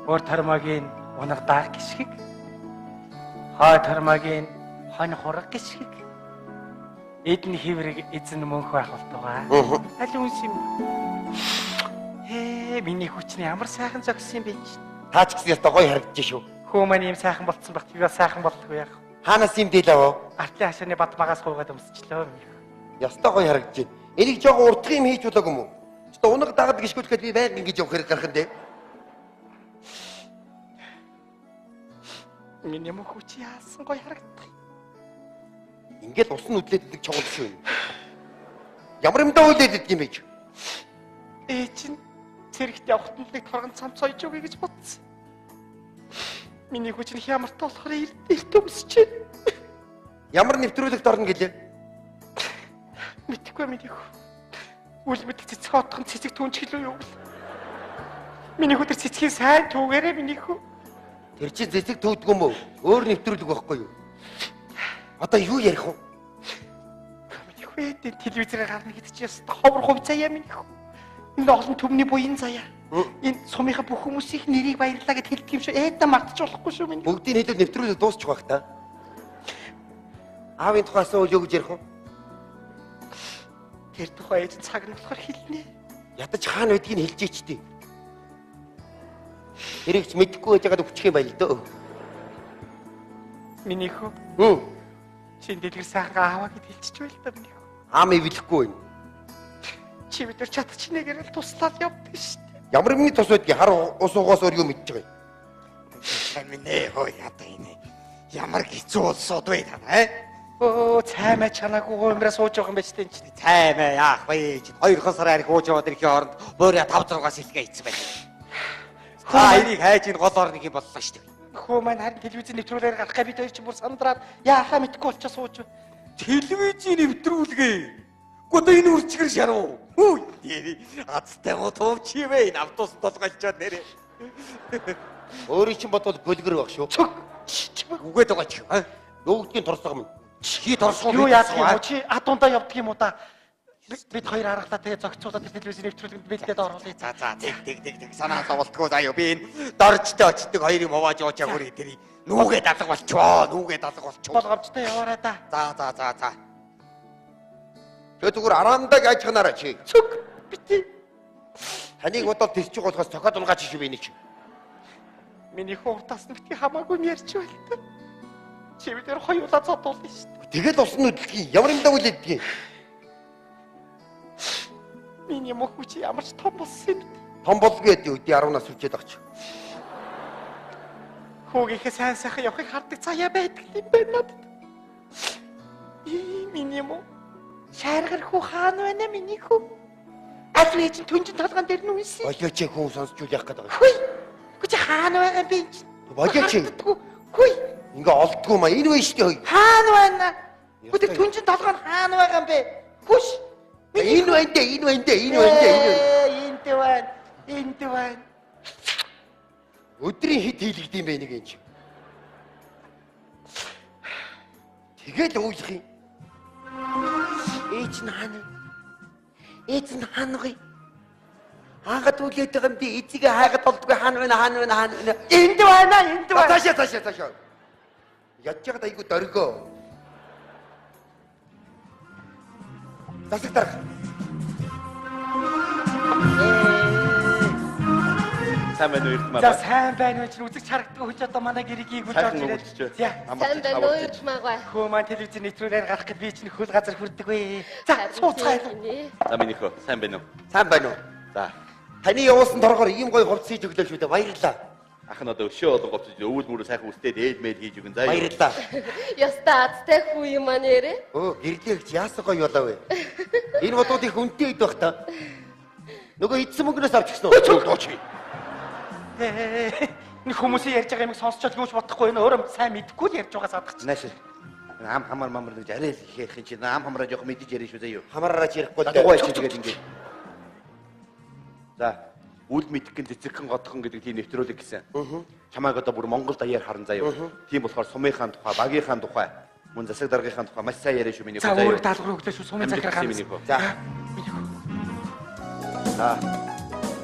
Өөр тормогийн унагдаах гიშгэг. Хой тормогийн хонь хураг гიშгэг. Эдний хэврэг эзэн мөнх байх болтугай. Аль үнс юм. Миний хүчний ямар сайхан зогссон юм бэ чи. Таа ч гэсэн ястаа гоё харагдаж шүү. Хөө маань юм сайхан болцсон багт би бас сайхан болтгүй яах. Хаанаас юм дээлээ? Артлын хашааны бадмагаас гуугаад өмсчлөө. Ястаа гоё харагдаж байна. Энийг жоохон уртх юм хийж болоогүй юм уу? Ястаа унаг дагад гიშгүүлэхэд би байнга ингэж явах хэрэг гарах юм дээ. Миний мөнх хүч яасан гоё харагддаг. Ингээд усан нүдлээд идэг чоглол шүү. Ямар юм даа үлдээд идэг юм бэ? Чинь цэрэгт явахт нь нэг торгон цамц ойж өгье гэж бодсон. Миний хүч нь хямартай болохоор эрт өмсөж байна. Ямар нэвтрүүлэгт орно гэлээ? Мэдхгүй миний хүү. Үл мэдээ цэцэг отхон цэцэг түнчгэлөө юу вэ? Миний хүү тэр цэцгийн сайн түүгээрээ миний хүү. Тэр чинь цэцэг төвдгөө мөө? Өөр нэвтрүүлэг байхгүй юу? Одоо юу ярих вэ? Миний хүү телевизээр гарна гэдэг чинь ястаа ховор хувцаая миний хүү. Энэ олон төмний буян заяа. Энэ сумынхаа бүх хүмүүсийн нэрийг баярлаа гэд хэлдэг юм шүү. Эдэ мартаж болохгүй шүү миний. Бүгдийн хэлээд нэвтрүүлэг дуусчих байх та. Аавын тухай асуул юу гэж ярих вэ? Тэр тухай ээж цаг нь болохоор хэлнэ. Ядаж хаана байдгийг хэлж ичтэй. Тэрийг ч мэдэхгүй байж байгаад өччих юм байл дөө. Миний хүү. Чин дэлгэр сайхан ааваа гэд хэлчих байл та миний хүү. Аам ивлэхгүй байна. Чи бид нар чадчихнэгээр л туслаад явдаг шүү дээ. Ямар миний тус байдгийг хар ус угаас өөр юу мэдж байгаа юм. Минь хөө ята энэ. Ямар хэцүү улсууд вэ та? Цаймаа чанаагүй гомроо сууж байгаа юм байна шүү дээ. Цаймаа яах вэ? 2 сар арих ууж яваад ирэхийн оронд бөөрэ 5-6 сэлгээ ийцсэн байна. Энийг хайж ин гол орныг юм боллоо шүү дээ. Хөө маань харин телевизэн нэвтрүүлгээр гарах гэ бид хоёр ч бүр сандраад яахаа мэдгүй болчихоо сууж. Телевизийн нэвтрүүлгээ. Гүдэ энэ үрчгэр шаруу. Хүү. Азтай готов чи вэ? Автобус толгойлчоод нэрээ. Өөрийн чинь бодвол бөлгөр байх шүү. Үгээд байгаа ч юм. Нөгөөдгийн торсгоо минь. Чи торсгоо юу яах юм бэ? Чи адундаа явдаг юм уу та? Бид хоёр аргалаа тэгээ зогцуулаад телевизийн нэвтрүүлгэнд бэлдээд оруулъя. За тэг санаа зовлтгүй заяа би энэ доржтой очдөг хоёрыг мовааж уучаа хүрээ тэрий. Нүгээд алга болчоо. Болгоомжтой яваарай да. За. Тэ зүгээр араандаа яаж ханаараа чи. Цүг бити. Таныг бодоод тисчих болохоос цохоод унгаач шүү би нэг чи. Миний хууртаас нь бити хамаагүй юм ярьж байл та. Чи бид нэр хоёулаа зодуулна шүү дээ. Тэгэл усан нүдлэгийн ямар юм даа үлээдгийг. Миний мөнх хүч ямар ч том болсон юм. Том болгүй дээ үди 10 нас хүчээд агч. Хүүгийнхээ сайн сайхан явахыг хардаг цаяа байдаг юм байна надад. Миний мөн шааргар хүү хаана байна миний хүү? Аль ээж нь түнжин толгоон дээр нь үнсэн. Болооч хүн сонсч яах гээд байгаа. Хүй. Чи хаана байгаа би энэ? Болооч. Хүй. Ингээ олдгүй маа энэ вэ штэ хөөе. Хаана байна? Бүдэг түнжин толгоон хаана байгаа юм бэ? Хүш. Энэ байна. Энд байна. Өдрийн хит хийлэгдэм бэ нэг юм чи. Тэгэл уйлах юм. Ээж нь хаана вэ? Хаагаад үлээд байгаа юм би эцгээ хаагаад болдгүй хаана байна? Энд байна. Таашаа. Ядж байгаа айгу дөргөө. Засаг дарах. Сайн байна уу Эрдмаа? За сайн байна уу? Үзэгч харагддаг хүч одоо манай гэрийг ийгүүлж орж ирээд. Сайн байна уу Эрдмаа? Хөө маань телевизийн нэвтрүүлгээр гарах гэж би чинь хөл газар хүрдэг вэ. За сууцгаая. За минийх үү, сайн байна уу? Сайн байна уу? За. Таны явуулсан торгоор ийм гоё хувцс хийж өглөө шүү дээ. Баярлалаа. Ах нь одоо өшөө олон говцож өвөл мөрөө сайхан үстэй ээлмэл хийж өгөн заа. Баярлалаа. Яста азтай хүү юм аа нэрэ? Гэрлэгч яасан гоё болоо вэ? Энэ бодууд их үнэтэй идэх бах та. Нөгөө идсэн мөнгнөөс авч гисэн үү? Нэг хүмүүсийн ярьж байгаа юмыг сонсчод юуч бодохгүй энэ өөрөө сайн мэдэхгүй л ярьж байгаа садах чинь. Нааш. Ам хамар гэж арай л их юм чи ам хамраа жоох мэдэж ярина шүү заяа. Хамаараач ярихгүй дугуй чи тэгээд ингэ. За, үл мэдгэн цэцэгхэн годхон гэдэг тийм нэвтрүүлэг гэсэн. Чамайг одоо бүр Монгол даяар харан заяа. Тийм болохоор сумынхаа тухай, багийнхаа тухай, мөн засаг даргийнхаа тухай маш сайн яриа шүү миний хөө. За өөрөө даалгавар өгдөө шүү сумын захиргаа. За. За.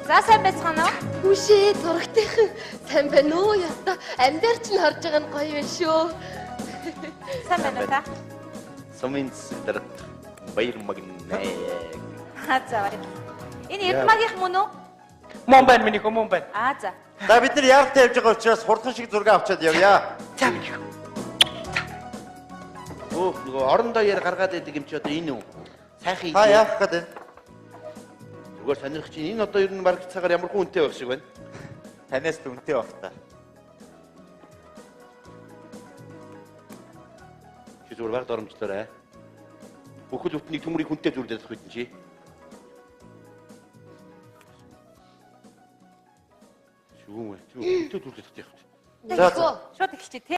За сайн байцгаана уу? Үшээ зурагтайхан сайн байна уу? Яста амьдаар ч н харж байгаа нь гоё байна шүү. Сайн байна уу та? Сумын зэрэг баяр магнаа. За баяр. Энэ Эрдмагийн мөн үү? Мөн байна миний хөө мөн байна. За. За бид нар яаралтай явж байгаа учраас хурдан шиг зураг авчаад явъя. За миний хөө. Өө нөгөө орон даяар гаргаад байдаг юм чи одоо энэ үү? Сайхан Та яах гээд байна? зүгээр сонирх чинь энэ одоо ер нь марк цагаар ямар хүн үнэтэй байх шиг байна. Танаас л үнэтэй байх та. Чи зүгээр баг доромжлоорой. Бүхэл бүтнийг төмрийг хүнтэй зүрлэх үед чи. Шүүмэ. Чи хүнтэй зүрлэх гэж яах вэ? За. Шууд эхэлчихье тий.